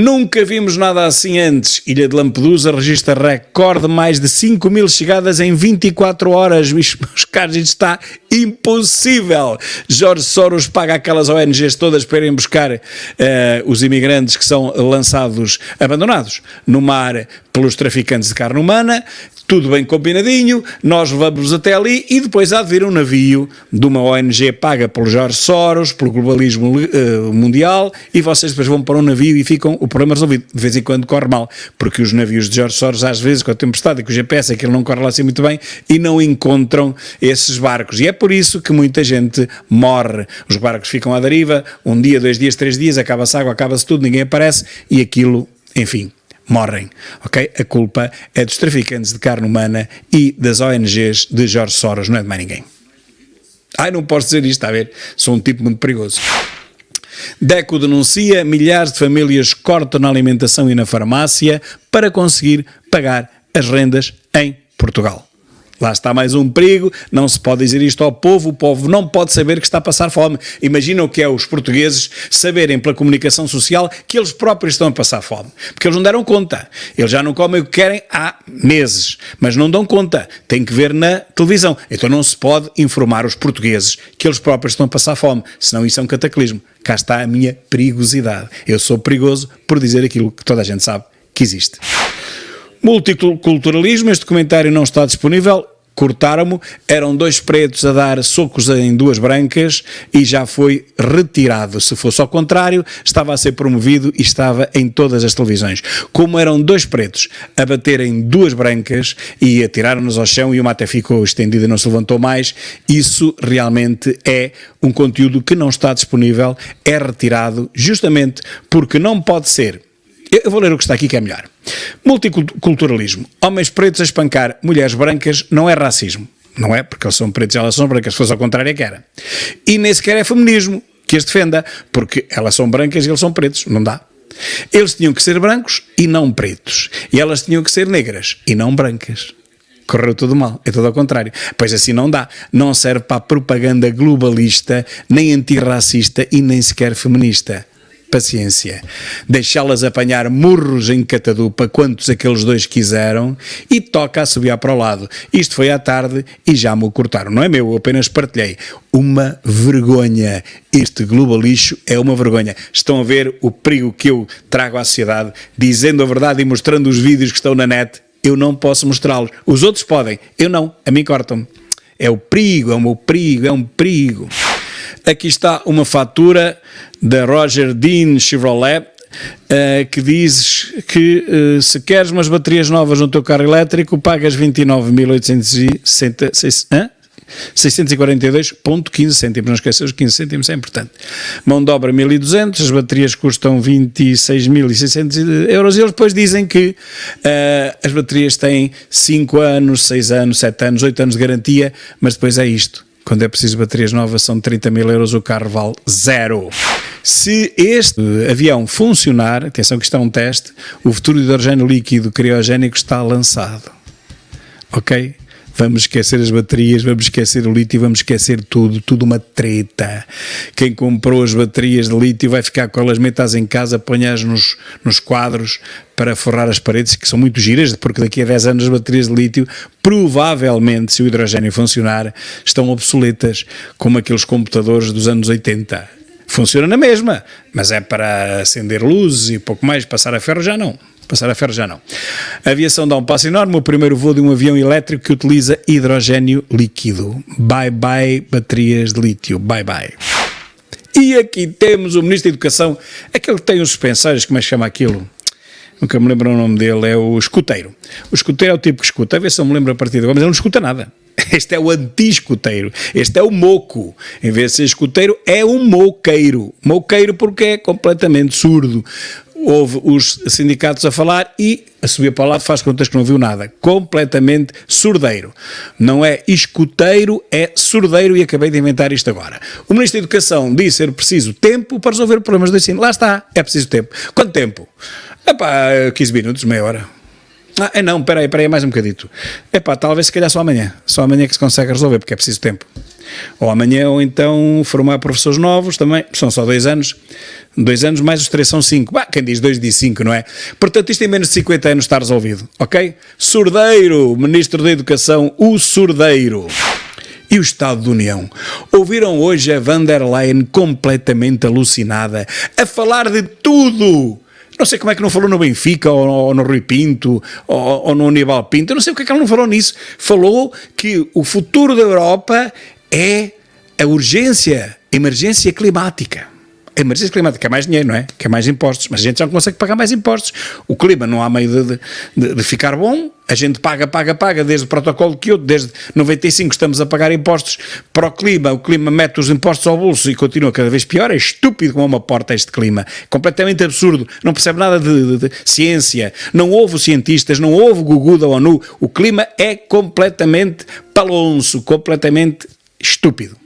Nunca vimos nada assim antes. Ilha de Lampedusa registra recorde mais de 5.000 chegadas em 24 horas. Meus caros, isto está impossível. Jorge Soros paga aquelas ONGs todas para irem buscar os imigrantes que são lançados, abandonados no mar pelos traficantes de carne humana. Tudo bem combinadinho, nós vamos até ali e depois há de vir um navio de uma ONG paga pelo Jorge Soros, pelo globalismo mundial, e vocês depois vão para um navio e ficam o problema resolvido. De vez em quando corre mal, porque os navios de Jorge Soros, às vezes, com a tempestade e com o GPS, aquilo não corre lá assim muito bem e não encontram esses barcos. E é por isso que muita gente morre. Os barcos ficam à deriva, um dia, 2 dias, 3 dias, acaba-se água, acaba-se tudo, ninguém aparece e aquilo, enfim, morrem, ok? A culpa é dos traficantes de carne humana e das ONGs de Jorge Soros, não é de mais ninguém. Ai, não posso dizer isto, está a ver? Sou um tipo muito perigoso. DECO denuncia, milhares de famílias cortam na alimentação e na farmácia para conseguir pagar as rendas em Portugal. Lá está mais um perigo, não se pode dizer isto ao povo, o povo não pode saber que está a passar fome. Imagina o que é os portugueses saberem pela comunicação social que eles próprios estão a passar fome, porque eles não deram conta, eles já não comem o que querem há meses, mas não dão conta, tem que ver na televisão, então não se pode informar os portugueses que eles próprios estão a passar fome, senão isso é um cataclismo. Cá está a minha perigosidade, eu sou perigoso por dizer aquilo que toda a gente sabe que existe. Multiculturalismo, este documentário não está disponível, cortaram-me, eram 2 pretos a dar socos em 2 brancas e já foi retirado. Se fosse ao contrário, estava a ser promovido e estava em todas as televisões. Como eram 2 pretos a baterem 2 brancas e atiraram-nos ao chão e uma até ficou estendida e não se levantou mais, isso realmente é um conteúdo que não está disponível, é retirado justamente porque não pode ser. Eu vou ler o que está aqui que é melhor. Multiculturalismo. Homens pretos a espancar mulheres brancas não é racismo. Não é, porque eles são pretos e elas são brancas. Se fosse ao contrário é que era. E nem sequer é feminismo que as defenda, porque elas são brancas e eles são pretos. Não dá. Eles tinham que ser brancos e não pretos. E elas tinham que ser negras e não brancas. Correu tudo mal, é tudo ao contrário. Pois assim não dá. Não serve para a propaganda globalista, nem antirracista e nem sequer feminista. Paciência, deixá-las apanhar murros em catadupa quantos aqueles 2 quiseram e toca a subir para o lado. Isto foi à tarde e já me o cortaram, não é meu, eu apenas partilhei. Uma vergonha, este globalixo é uma vergonha. Estão a ver o perigo que eu trago à sociedade, dizendo a verdade e mostrando os vídeos que estão na net, eu não posso mostrá-los, os outros podem, eu não, a mim cortam-me. É o perigo, é o meu perigo, é um perigo. Aqui está uma fatura da Roger Dean Chevrolet que diz que se queres umas baterias novas no teu carro elétrico pagas 29.642,15 cêntimos, não esqueças, os 15 cêntimos é importante. Mão de obra 1.200, as baterias custam 26.600 euros e eles depois dizem que as baterias têm 5 anos, 6 anos, 7 anos, 8 anos de garantia, mas depois é isto. Quando é preciso baterias novas são 30.000 euros, o carro vale 0. Se este avião funcionar, atenção que isto é um teste, o futuro de hidrogênio líquido criogénico está lançado. Ok? Vamos esquecer as baterias, vamos esquecer o lítio, vamos esquecer tudo uma treta. Quem comprou as baterias de lítio vai ficar com elas, metas em casa, ponhas nos quadros para forrar as paredes, que são muito giras, porque daqui a 10 anos as baterias de lítio, provavelmente, se o hidrogênio funcionar, estão obsoletas, como aqueles computadores dos anos 80. Funciona na mesma, mas é para acender luzes e pouco mais, passar a ferro já não. A aviação dá um passo enorme, o primeiro voo de um avião elétrico que utiliza hidrogênio líquido. Bye bye baterias de lítio, bye bye. E aqui temos o Ministro da Educação, aquele que tem os suspensórios, como é que chama aquilo? Nunca me lembro o nome dele, é o escuteiro. O escuteiro é o tipo que escuta, a ver se eu me lembro a partir de agora, mas ele não escuta nada. Este é o anti-escuteiro, este é o moco. Em vez de ser escuteiro, é um moqueiro. Moqueiro porque é completamente surdo. Houve os sindicatos a falar e a subir para o lado faz contas que não viu nada. Completamente surdeiro. Não é escuteiro, é surdeiro e acabei de inventar isto agora. O Ministro da Educação disse ser preciso tempo para resolver problemas do ensino. Lá está, é preciso tempo. Quanto tempo? 15 minutos, meia hora. Não, espera aí, mais um bocadito. Talvez se calhar só amanhã que se consegue resolver, porque é preciso tempo. ou amanhã, ou então formar professores novos também, são só 2 anos, 2 anos mais os 3 são 5, quem diz 2 diz 5, não é? Portanto, isto em menos de 50 anos está resolvido, ok? Sordeiro, Ministro da Educação, o Sordeiro. E o Estado da União? Ouviram hoje a Van der Leyen completamente alucinada, a falar de tudo. Não sei como é que não falou no Benfica, ou no Rui Pinto, ou no Aníbal Pinto, eu não sei porque é que ela não falou nisso. Falou que o futuro da Europa é a urgência, a emergência climática. A emergência climática é mais dinheiro, não é? Que é mais impostos, mas a gente já não consegue pagar mais impostos. O clima não há meio de ficar bom, a gente paga, desde o protocolo de Kyoto, desde 95 estamos a pagar impostos para o clima mete os impostos ao bolso e continua cada vez pior, é estúpido como uma porta este clima, completamente absurdo, não percebe nada de ciência, não houve cientistas, não houve o Gugu da ONU, o clima é completamente palonço, completamente estúpido.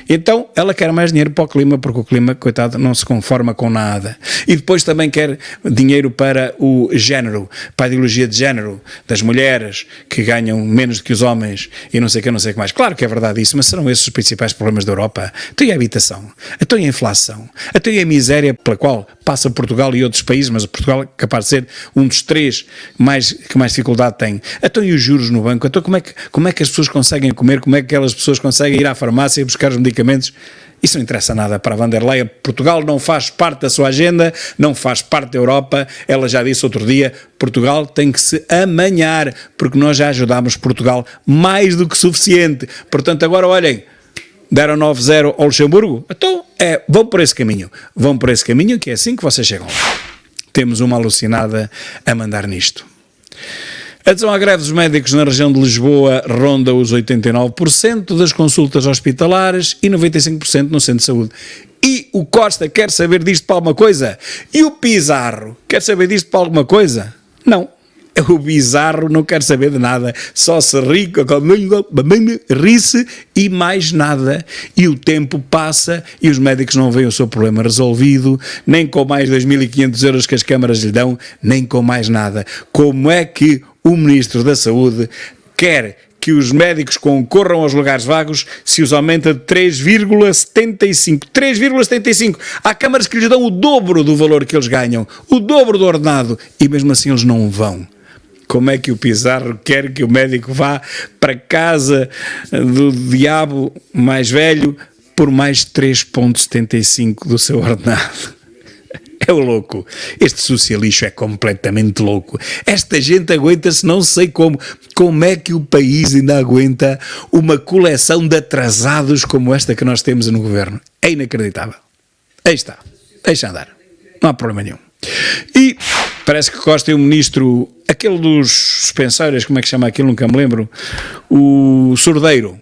Então ela quer mais dinheiro para o clima, porque o clima, coitado, não se conforma com nada. E depois também quer dinheiro para o género, para a ideologia de género, das mulheres que ganham menos do que os homens e não sei o que mais. Claro que é verdade isso, mas serão esses os principais problemas da Europa? Então e a habitação? Então e a inflação? Então e a miséria pela qual passa Portugal e outros países, mas Portugal é capaz de ser um dos 3 que mais dificuldade tem. Então e os juros no banco? Então como é que as pessoas conseguem comer? Como é que aquelas pessoas conseguem ir à farmácia e buscar os medicamentos? Isso não interessa nada para a Van der Leyen. Portugal não faz parte da sua agenda, não faz parte da Europa. Ela já disse outro dia, Portugal tem que se amanhar, porque nós já ajudámos Portugal mais do que suficiente. Portanto, agora olhem, deram 9-0 ao Luxemburgo, então vão por esse caminho, que é assim que vocês chegam lá. Temos uma alucinada a mandar nisto. A adesão à greve dos médicos na região de Lisboa ronda os 89% das consultas hospitalares e 95% no centro de saúde. E o Costa quer saber disto para alguma coisa? E o Pizarro quer saber disto para alguma coisa? Não. O Bizarro não quer saber de nada, só se ri-se e mais nada, e o tempo passa e os médicos não veem o seu problema resolvido, nem com mais 2.500 euros que as câmaras lhe dão, nem com mais nada. Como é que o Ministro da Saúde quer que os médicos concorram aos lugares vagos se os aumenta de 3,75? 3,75! Há câmaras que lhes dão o dobro do valor que eles ganham, o dobro do ordenado, e mesmo assim eles não vão. Como é que o Pizarro quer que o médico vá para casa do diabo mais velho por mais 3,75 do seu ordenado? É o louco. Este socialista é completamente louco. Esta gente aguenta-se não sei como. Como é que o país ainda aguenta uma coleção de atrasados como esta que nós temos no governo? É inacreditável. Aí está. Deixa andar. Não há problema nenhum. E parece que Costa e o ministro, aquele dos suspensórios, como é que chama aquilo, nunca me lembro, o Sordeiro,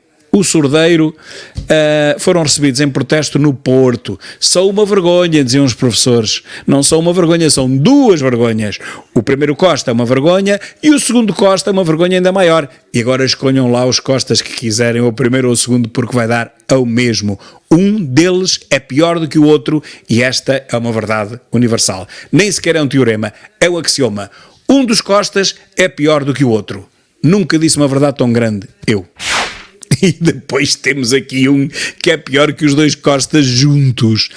foram recebidos em protesto no Porto. São uma vergonha, diziam os professores. Não são uma vergonha, são 2 vergonhas. O primeiro Costa é uma vergonha e o segundo Costa é uma vergonha ainda maior. E agora escolham lá os Costas que quiserem, ou o primeiro ou o segundo, porque vai dar ao mesmo. Um deles é pior do que o outro e esta é uma verdade universal. Nem sequer é um teorema, é um axioma. Um dos Costas é pior do que o outro. Nunca disse uma verdade tão grande, eu. E depois temos aqui um que é pior que os 2 Costas juntos.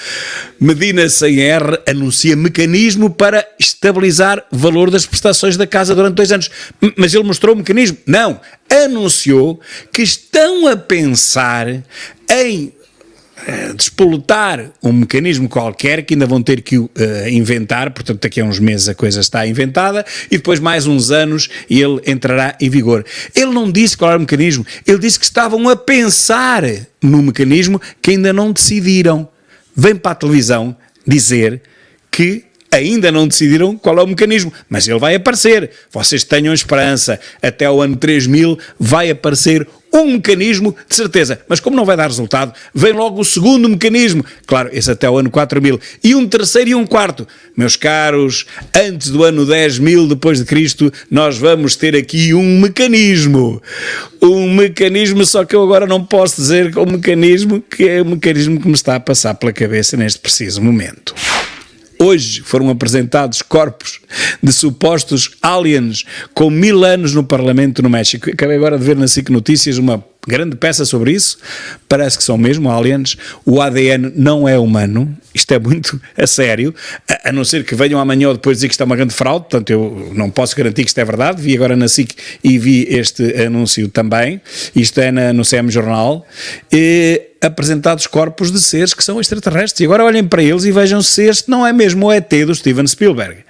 Medina sem R anuncia mecanismo para estabilizar o valor das prestações da casa durante 2 anos. Mas ele mostrou o mecanismo? Não. Anunciou que estão a pensar em despolutar um mecanismo qualquer que ainda vão ter que inventar, portanto daqui a uns meses a coisa está inventada e depois mais uns anos e ele entrará em vigor. Ele não disse qual era o mecanismo, ele disse que estavam a pensar no mecanismo que ainda não decidiram. Vem para a televisão dizer que ainda não decidiram qual é o mecanismo, mas ele vai aparecer. Vocês tenham esperança, até o ano 3000 vai aparecer um mecanismo de certeza, mas como não vai dar resultado, vem logo o segundo mecanismo, claro, esse até o ano 4000, e um terceiro e um quarto. Meus caros, antes do ano 10.000 depois de Cristo, nós vamos ter aqui um mecanismo, só que eu agora não posso dizer que é um mecanismo que me está a passar pela cabeça neste preciso momento. Hoje foram apresentados corpos de supostos aliens com 1000 anos no Parlamento no México. Acabei agora de ver na SIC Notícias uma grande peça sobre isso, parece que são mesmo aliens, o ADN não é humano, isto é muito a sério, a não ser que venham amanhã ou depois dizer que isto é uma grande fraude, portanto eu não posso garantir que isto é verdade, vi agora na SIC e vi este anúncio também, isto é no CM Jornal, apresentados corpos de seres que são extraterrestres, e agora olhem para eles e vejam se este não é mesmo o ET do Steven Spielberg.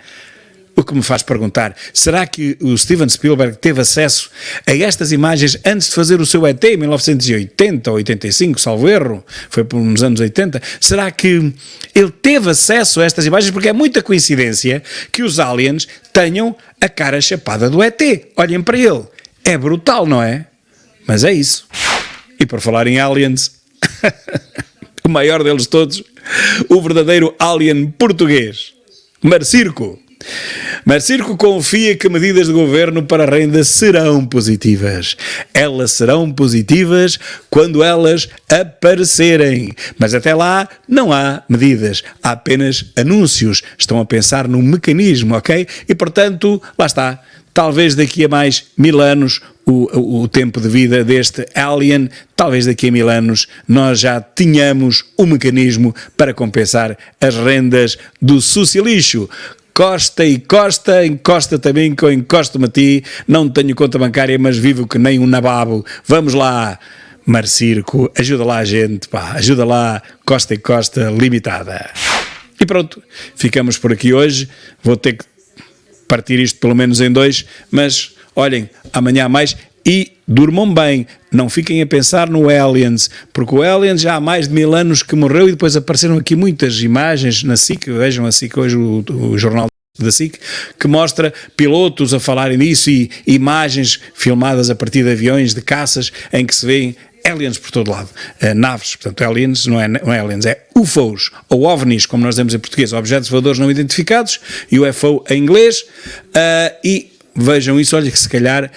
O que me faz perguntar, será que o Steven Spielberg teve acesso a estas imagens antes de fazer o seu ET em 1980 ou 85, salvo erro, foi por uns anos 80, será que ele teve acesso a estas imagens? Porque é muita coincidência que os aliens tenham a cara chapada do ET, olhem para ele, é brutal, não é? Mas é isso. E por falar em aliens, o maior deles todos, o verdadeiro alien português, Marcirco. Marcirco confia que medidas de governo para a renda serão positivas. Elas serão positivas quando elas aparecerem. Mas até lá não há medidas, há apenas anúncios. Estão a pensar num mecanismo, ok? E portanto, lá está. Talvez daqui a mais 1000 anos, o tempo de vida deste alien, talvez daqui a 1000 anos nós já tenhamos um mecanismo para compensar as rendas do socialixo. Costa e Costa, encosta também que eu encosto-me a ti, não tenho conta bancária, mas vivo que nem um nababo. Vamos lá, Marcirco, ajuda lá a gente, pá, ajuda lá, Costa e Costa Limitada. E pronto, ficamos por aqui hoje, vou ter que partir isto pelo menos em 2, mas olhem, amanhã há mais. E durmam bem, não fiquem a pensar no Aliens, porque o Aliens já há mais de 1000 anos que morreu e depois apareceram aqui muitas imagens na SIC, vejam a SIC hoje, o jornal da SIC, que mostra pilotos a falarem disso e imagens filmadas a partir de aviões, de caças, em que se vêem aliens por todo lado, naves, portanto aliens não é aliens, é UFOs, ou OVNIs, como nós dizemos em português, objetos voadores não identificados, UFO em inglês, e vejam isso, olha que se calhar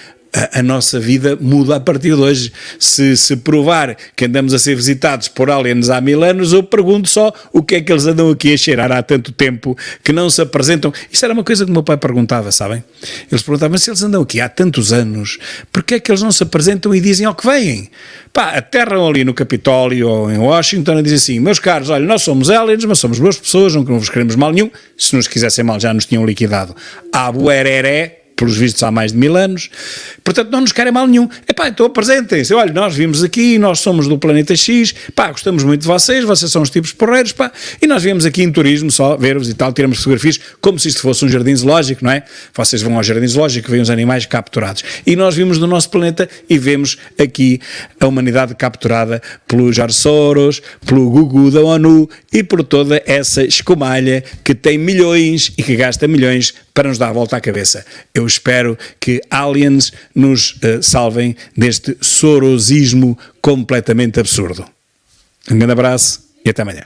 a nossa vida muda a partir de hoje. Se provar que andamos a ser visitados por aliens há 1000 anos, eu pergunto só o que é que eles andam aqui a cheirar há tanto tempo que não se apresentam. Isso era uma coisa que o meu pai perguntava, sabem? Eles perguntavam, mas se eles andam aqui há tantos anos, porquê é que eles não se apresentam e dizem ao que vêm? Pá, aterram ali no Capitólio ou em Washington e dizem assim, meus caros, olha, nós somos aliens, mas somos boas pessoas, não vos queremos mal nenhum. Se nos quisessem mal já nos tinham liquidado. À buereré, pelos vistos há mais de 1000 anos, portanto não nos querem mal nenhum. Epá, então apresentem-se, olha, nós vimos aqui, nós somos do planeta X, pá, gostamos muito de vocês são os tipos porreiros, pá, e nós viemos aqui em turismo só, ver-vos e tal, tiramos fotografias, como se isto fosse um jardim zoológico, não é? Vocês vão ao jardim zoológico, veem os animais capturados, e nós vimos do nosso planeta e vemos aqui a humanidade capturada pelo George Soros, pelo Gugu da ONU e por toda essa escumalha que tem milhões e que gasta milhões para nos dar a volta à cabeça. Eu espero que aliens nos salvem deste sorosismo completamente absurdo. Um grande abraço e até amanhã.